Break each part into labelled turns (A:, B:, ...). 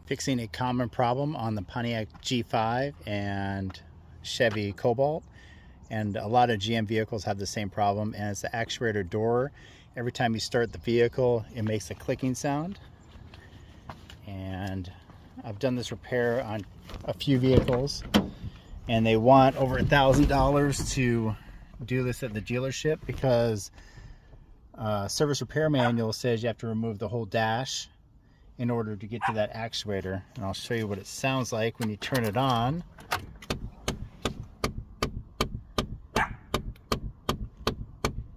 A: Fixing a common problem on the Pontiac G5 and Chevy Cobalt, and a lot of GM vehicles have the same problem, and it's the actuator door. Every time you start the vehicle, it makes a clicking sound. And I've done this repair on a few vehicles, and they want over $1,000 to do this at the dealership because service repair manual says you have to remove the whole dash in order to get to that actuator. And I'll show you what it sounds like when you turn it on.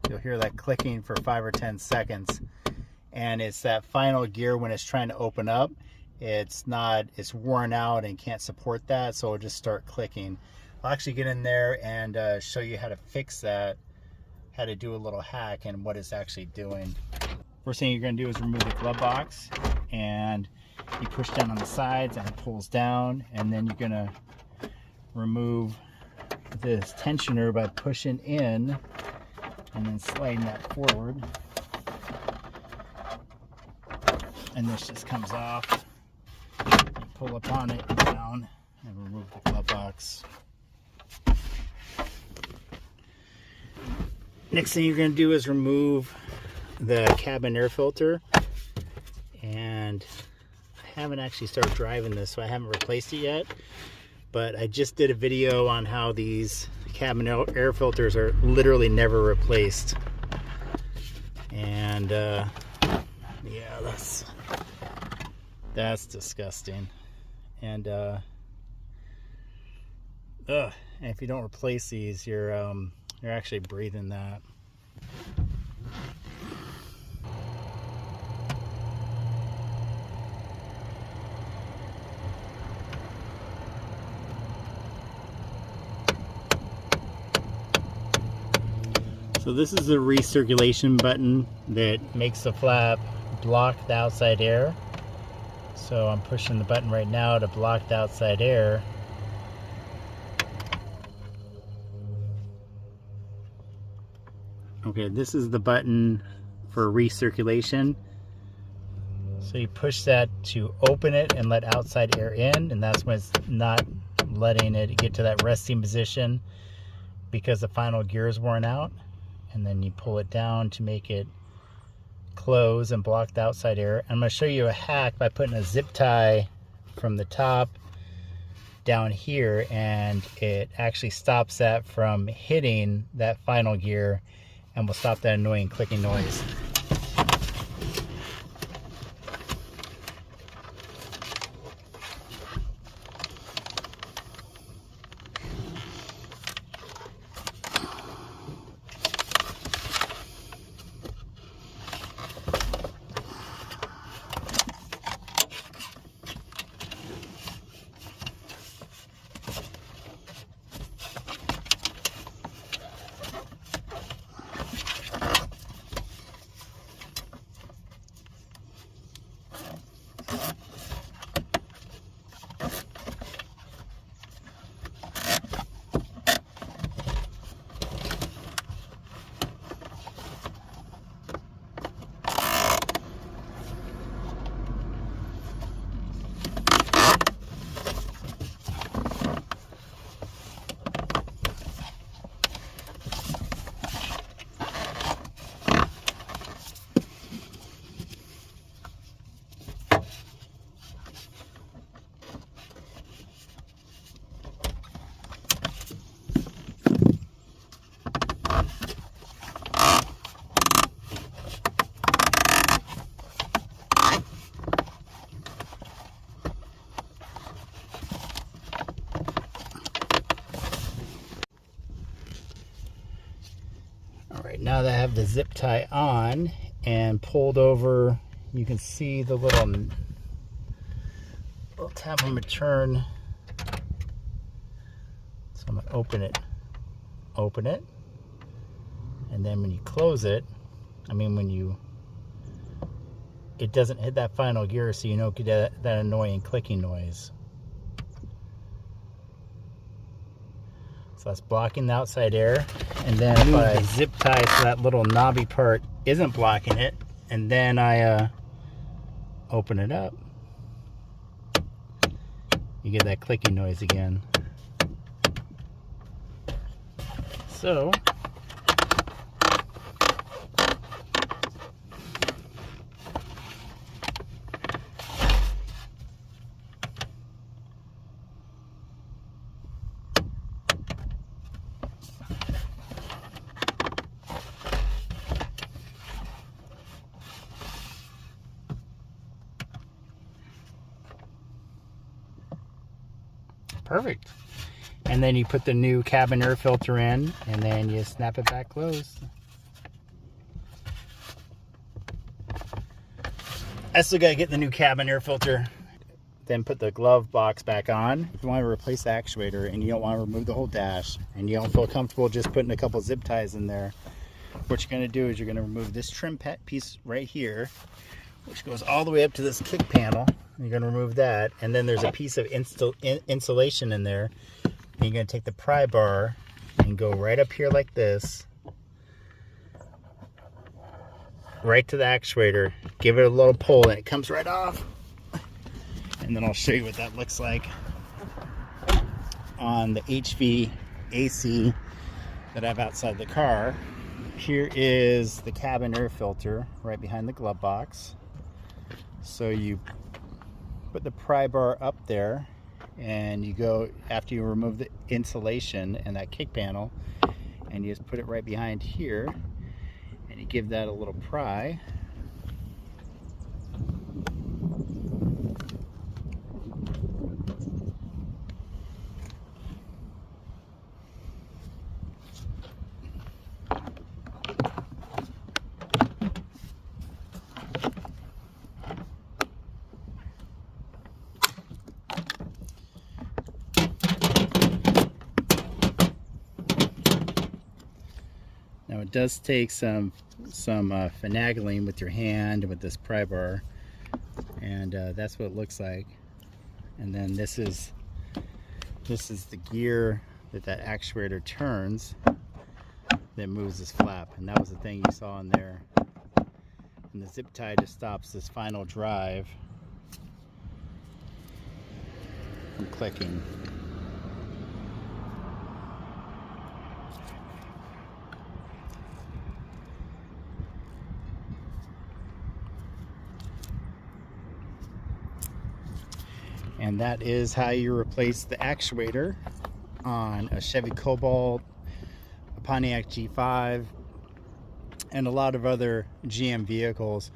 A: You'll hear that clicking for 5 or 10 seconds, and it's that final gear when it's trying to open up. It's worn out and can't support that, so it'll just start clicking. I'll actually get in there and show you how to fix that, how to do a little hack and what it's actually doing. First thing you're going to do is remove the glove box, and you push down on the sides and it pulls down, and then you're going to remove this tensioner by pushing in and then sliding that forward, and this just comes off. You pull up on it and down and remove the glove box. Next thing you're going to do is remove the cabin air filter, and I haven't actually started driving this, so I haven't replaced it yet, but I just did a video on how these cabin air filters are literally never replaced. And yeah, that's disgusting. And if you don't replace these, you're actually breathing that. So this is the recirculation button that makes the flap block the outside air. So I'm pushing the button right now to block the outside air. Okay, this is the button for recirculation. So you push that to open it and let outside air in, and that's when it's not letting it get to that resting position because the final gear is worn out. And then you pull it down to make it close and block the outside air. I'm going to show you a hack by putting a zip tie from the top down here, and it actually stops that from hitting that final gear and will stop that annoying clicking noise. Alright, now that I have the zip tie on and pulled over, you can see the little tab on the turn. So I'm going to open it, and then when you close it, it doesn't hit that final gear, so you don't get that annoying clicking noise. So that's blocking the outside air. And then if I zip tie so that little knobby part isn't blocking it, and then I open it up, you get that clicking noise again. So perfect. And then you put the new cabin air filter in, and then you snap it back closed. I still gotta get the new cabin air filter. Then put the glove box back on. If you want to replace the actuator and you don't want to remove the whole dash, and you don't feel comfortable just putting a couple zip ties in there, what you're gonna do is you're gonna remove this trim piece right here, which goes all the way up to this kick panel. You're gonna remove that, and then there's a piece of insulation in there. And you're gonna take the pry bar and go right up here like this, right to the actuator, give it a little pull, and it comes right off. And then I'll show you what that looks like on the HVAC that I have outside the car. Here is the cabin air filter right behind the glove box. So you put the pry bar up there, and you go, after you remove the insulation and that kick panel, and you just put it right behind here, and you give that a little pry. Now it does take some finagling with your hand and with this pry bar, and that's what it looks like. And then this is the gear that actuator turns that moves this flap, and that was the thing you saw in there. And the zip tie just stops this final drive from clicking. And that is how you replace the actuator on a Chevy Cobalt, a Pontiac G5, and a lot of other GM vehicles.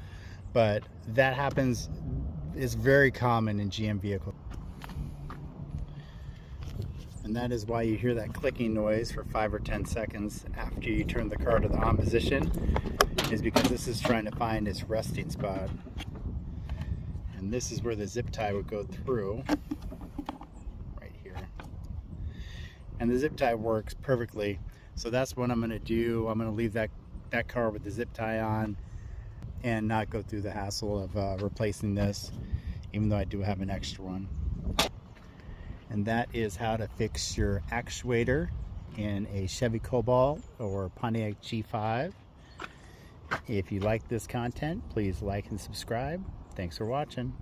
A: But that happens, is very common in GM vehicles. And that is why you hear that clicking noise for 5 or 10 seconds after you turn the car to the on position, is because this is trying to find its resting spot. And this is where the zip tie would go through, right here. And the zip tie works perfectly. So that's what I'm gonna do. I'm gonna leave that car with the zip tie on and not go through the hassle of replacing this, even though I do have an extra one. And that is how to fix your actuator in a Chevy Cobalt or Pontiac G5. If you like this content, please like and subscribe. Thanks for watching.